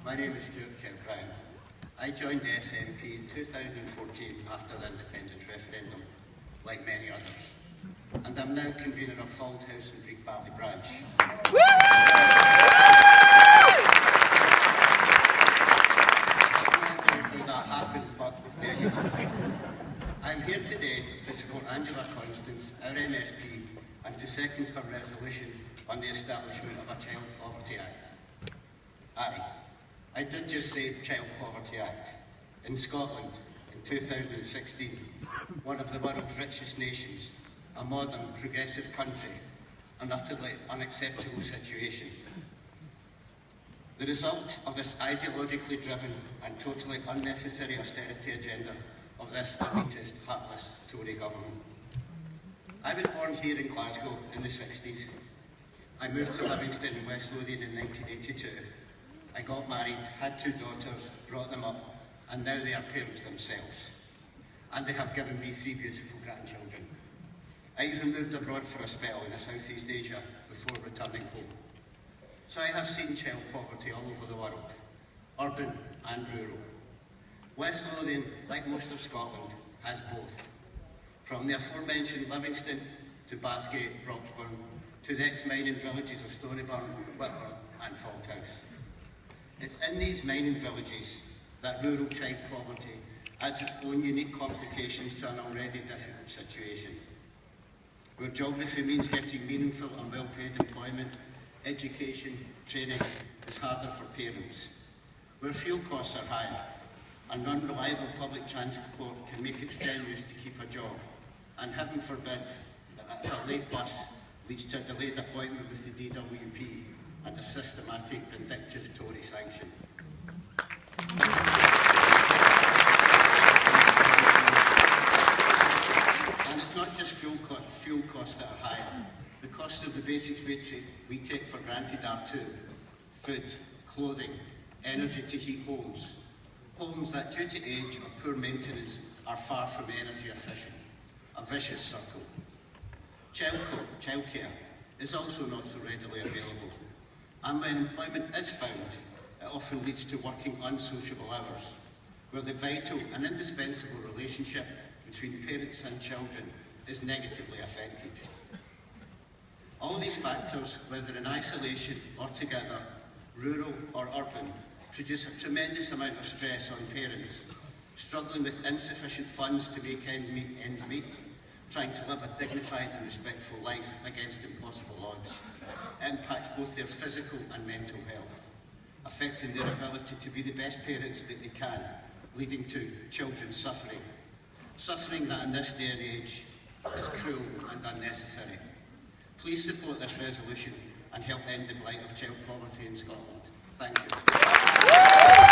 My name is Stewart Kerr Brown. I joined the SNP in 2014 after the independence referendum, like many others. And I'm now convener of Fald House and Greek Valley branch. I'm not sure how that happened, but there you go. I'm here today to support Angela Constance, our MSP, and to second her resolution on the establishment of a Child Poverty Act. Aye, I did just say Child Poverty Act. In Scotland, in 2016, one of the world's richest nations, a modern, progressive country, an utterly unacceptable situation. The result of this ideologically driven and totally unnecessary austerity agenda of this elitist, heartless Tory government. I was born here in Glasgow in the 60s. I moved to Livingston in West Lothian in 1982. I got married, had 2 daughters, brought them up, and now they are parents themselves. And they have given me 3 beautiful grandchildren. I even moved abroad for a spell in Southeast Asia before returning home. So I have seen child poverty all over the world, urban and rural. West Lothian, like most of Scotland, has both. From the aforementioned Livingston to Bathgate, Broxburn, to the ex-mining villages of Storyburn, Whitburn and Fald House. It's in these mining villages that rural child poverty adds its own unique complications to an already difficult situation. Where geography means getting meaningful and well-paid employment, education, training is harder for parents. Where fuel costs are high and unreliable public transport can make it strenuous to keep a job, and heaven forbid that if a late bus leads to a delayed appointment with the DWP and a systematic, vindictive Tory sanction. And it's not just fuel costs that are higher. The costs of the basics we take for granted are too. Food, clothing, energy to heat homes. Homes that, due to age or poor maintenance, are far from energy efficient. A vicious circle. Childcare is also not so readily available. And when employment is found, it often leads to working unsociable hours, where the vital and indispensable relationship between parents and children is negatively affected. All these factors, whether in isolation or together, rural or urban, produce a tremendous amount of stress on parents, struggling with insufficient funds to make ends meet, trying to live a dignified and respectful life against impossible odds. It impacts both their physical and mental health, affecting their ability to be the best parents that they can, leading to children suffering. Suffering that in this day and age is cruel and unnecessary. Please support this resolution and help end the blight of child poverty in Scotland. Thank you.